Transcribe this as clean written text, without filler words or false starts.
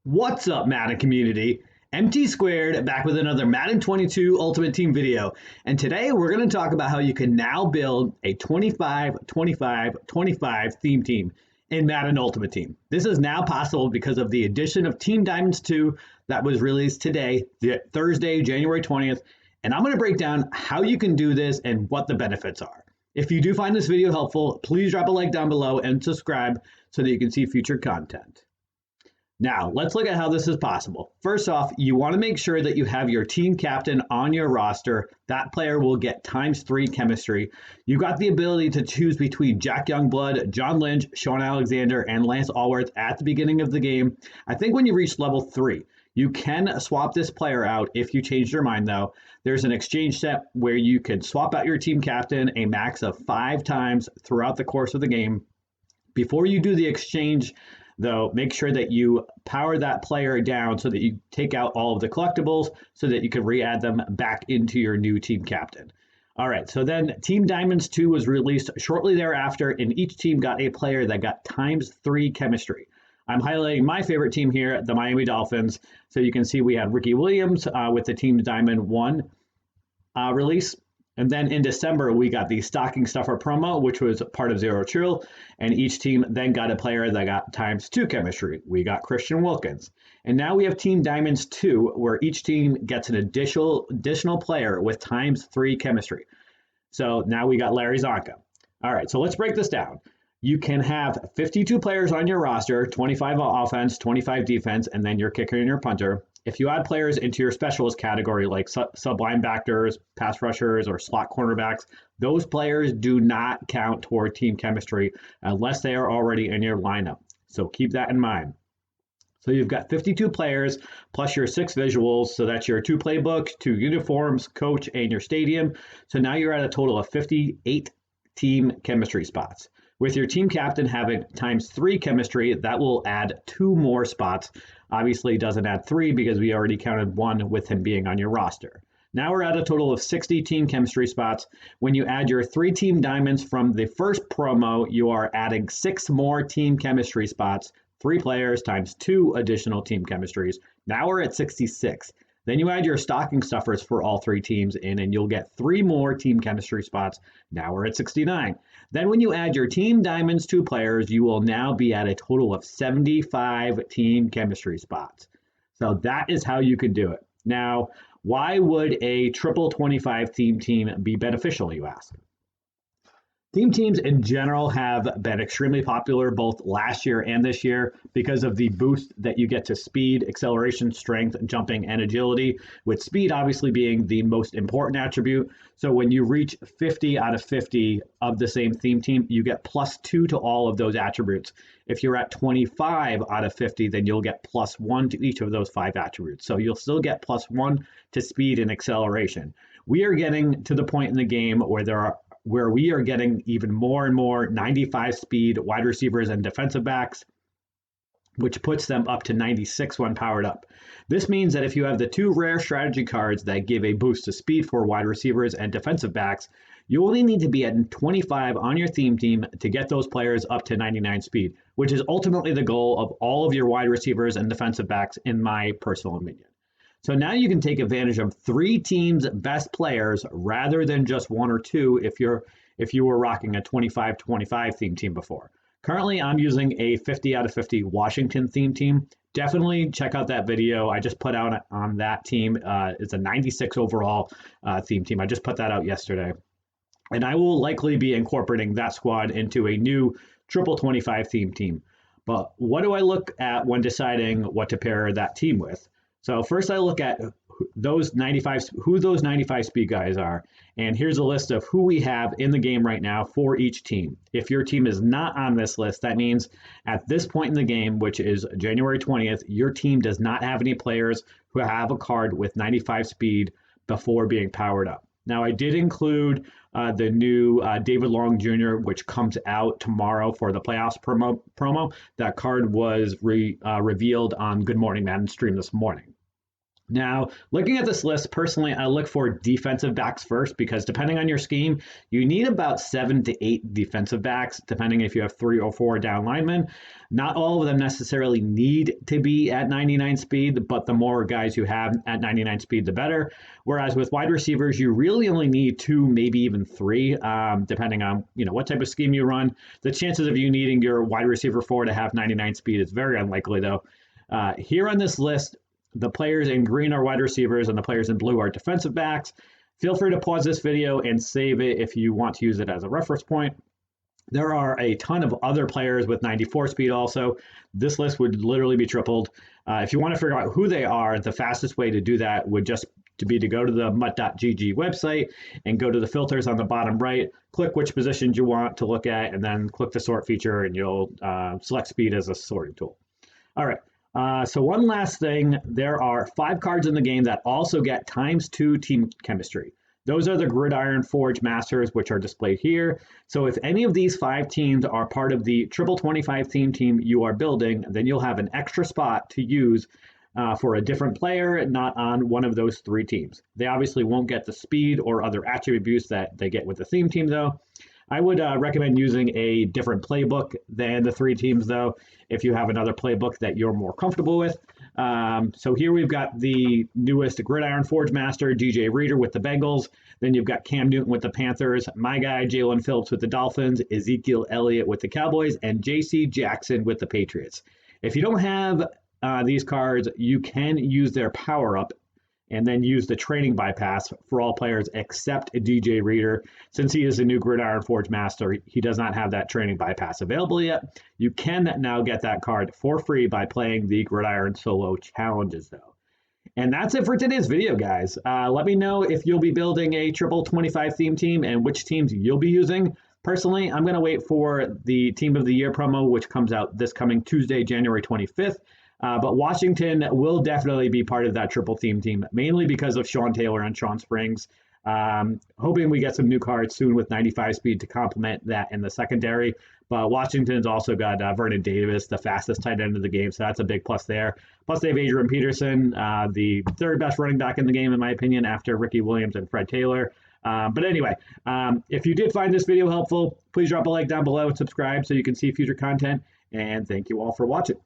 What's up, Madden community? MT Squared back with another Madden 22 Ultimate Team video. And today we're going to talk about how you can now build a 25-25-25 theme team in Madden Ultimate Team. This is now possible because of the addition of Team Diamonds 2 that was released today, Thursday, January 20th. And I'm going to break down how you can do this and what the benefits are. If you do find this video helpful, please drop a like down below and subscribe so that you can see future content. Now, let's look at how this is possible. First off, you want to make sure that you have your team captain on your roster. That player will get ×3 chemistry. You got the ability to choose between Jack Youngblood, John Lynch, Sean Alexander, and Lance Allworth at the beginning of the game. I think when you reach level 3, you can swap this player out if you change your mind, though. There's an exchange step where you can swap out your team captain a max of 5 times throughout the course of the game. Before you do the exchange, though, make sure that you power that player down so that you take out all of the collectibles so that you can re-add them back into your new team captain. All right, so then Team Diamonds 2 was released shortly thereafter, and each team got a player that got ×3 chemistry. I'm highlighting my favorite team here, the Miami Dolphins. So you can see we had Ricky Williams with the Team Diamond 1 release. And then in December, we got the Stocking Stuffer promo, which was part of Zero Chill. And each team then got a player that got ×2 chemistry. We got Christian Wilkins. And now we have Team Diamonds 2, where each team gets an additional player with ×3 chemistry. So now we got Larry Zonka. All right, so let's break this down. You can have 52 players on your roster, 25 offense, 25 defense, and then your kicker and your punter. If you add players into your specialist category like sub linebackers, pass rushers, or slot cornerbacks, those players do not count toward team chemistry unless they are already in your lineup. So keep that in mind. So you've got 52 players plus your 6 visuals. So that's your 2 playbooks, 2 uniforms, coach, and your stadium. So now you're at a total of 58 team chemistry spots. With your team captain having ×3 chemistry, that will add 2 more spots. Obviously, it doesn't add 3 because we already counted 1 with him being on your roster. Now we're at a total of 60 team chemistry spots. When you add your 3 team diamonds from the first promo, you are adding 6 more team chemistry spots, 3 players ×2 additional team chemistries. Now we're at 66. Then you add your stocking stuffers for all 3 teams in, and you'll get 3 more team chemistry spots. Now we're at 69. Then when you add your Team Diamonds 2 players, you will now be at a total of 75 team chemistry spots. So that is how you could do it. Now, why would a triple 25 theme team be beneficial, you ask? Theme teams in general have been extremely popular both last year and this year because of the boost that you get to speed, acceleration, strength, jumping, and agility, with speed obviously being the most important attribute. So when you reach 50 out of 50 of the same theme team, you get +2 to all of those attributes. If you're at 25 out of 50, then you'll get +1 to each of those 5 attributes. So you'll still get +1 to speed and acceleration. We are getting to the point in the game where we are getting even more and more 95 speed wide receivers and defensive backs, which puts them up to 96 when powered up. This means that if you have the 2 rare strategy cards that give a boost to speed for wide receivers and defensive backs, you only need to be at 25 on your theme team to get those players up to 99 speed, which is ultimately the goal of all of your wide receivers and defensive backs, in my personal opinion. So now you can take advantage of 3 teams' best players rather than just 1 or 2 if you were rocking a 25-25 theme team before. Currently, I'm using a 50 out of 50 Washington theme team. Definitely check out that video I just put out on that team. It's a 96 overall theme team. I just put that out yesterday. And I will likely be incorporating that squad into a new triple 25 theme team. But what do I look at when deciding what to pair that team with? So first I look at who those 95 speed guys are. And here's a list of who we have in the game right now for each team. If your team is not on this list, that means at this point in the game, which is January 20th, your team does not have any players who have a card with 95 speed before being powered up. Now, I did include the new David Long Jr., which comes out tomorrow for the playoffs promo. That card was revealed on Good Morning Madden stream this morning. Now, looking at this list, personally, I look for defensive backs first because depending on your scheme, you need about 7 to 8 defensive backs, depending if you have 3 or 4 down linemen. Not all of them necessarily need to be at 99 speed, but the more guys you have at 99 speed, the better. Whereas with wide receivers, you really only need 2, maybe even 3, depending on what type of scheme you run. The chances of you needing your wide receiver 4 to have 99 speed is very unlikely, though. Here on this list, the players in green are wide receivers and the players in blue are defensive backs. Feel free to pause this video and save it if you want to use it as a reference point. There are a ton of other players with 94 speed also. This list would literally be tripled. If you want to figure out who they are, the fastest way to do that would just be to go to the mutt.gg website and go to the filters on the bottom right, click which positions you want to look at, and then click the sort feature and you'll select speed as a sorting tool. All right. So one last thing, there are 5 cards in the game that also get ×2 team chemistry. Those are the Gridiron Forge Masters, which are displayed here. So if any of these 5 teams are part of the triple 25 theme team you are building, then you'll have an extra spot to use for a different player, not on one of those 3 teams. They obviously won't get the speed or other attributes that they get with the theme team, though. I would recommend using a different playbook than the 3 teams, though, if you have another playbook that you're more comfortable with. So here we've got the newest Gridiron Forge Master, DJ Reader with the Bengals. Then you've got Cam Newton with the Panthers, my guy Jalen Phillips with the Dolphins, Ezekiel Elliott with the Cowboys, and JC Jackson with the Patriots. If you don't have these cards, you can use their power-up and then use the training bypass for all players except DJ Reader. Since he is a new Gridiron Forge Master, he does not have that training bypass available yet. You can now get that card for free by playing the Gridiron Solo Challenges, though. And that's it for today's video, guys. Let me know if you'll be building a triple 25 theme team and which teams you'll be using. Personally, I'm going to wait for the Team of the Year promo, which comes out this coming Tuesday, January 25th. But Washington will definitely be part of that triple theme team, mainly because of Sean Taylor and Sean Springs. Hoping we get some new cards soon with 95 speed to complement that in the secondary. But Washington's also got Vernon Davis, the fastest tight end of the game, so that's a big plus there. Plus they have Adrian Peterson, the 3rd best running back in the game, in my opinion, after Ricky Williams and Fred Taylor. But anyway, if you did find this video helpful, please drop a like down below and subscribe so you can see future content. And thank you all for watching.